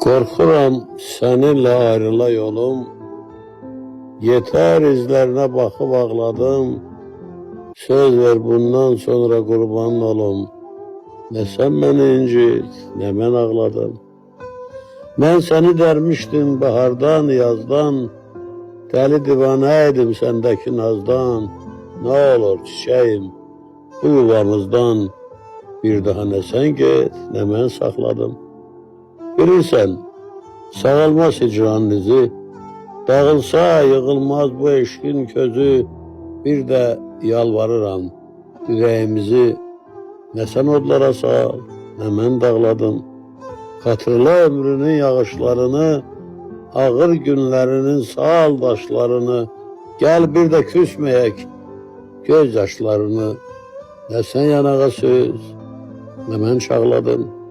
Korkuram seninle ayrıla yolum, yeter izlerine bakıp ağladım. Söz ver bundan sonra kurban olum, ne sen beni incit, ne ben ağladım. Ben seni dermiştim bahardan, yazdan, deli divaneydim sendeki nazdan. Ne olur çiçeğim, bu yuvamızdan bir daha ne sen git, ne ben sakladım. Bilirsen, sağalmaz hicranın izi, dağılsa yığılmaz bu eşkin közü. Bir de yalvarıram yüreğimizi, ne sen odlara sal, ne ben dağladım. Hatırla ömrünün yağışlarını, ağır günlerinin sağal daşlarını. Gel bir de küsmeyek gözyaşlarını, ne sen yanağa söz, ne ben çağladım.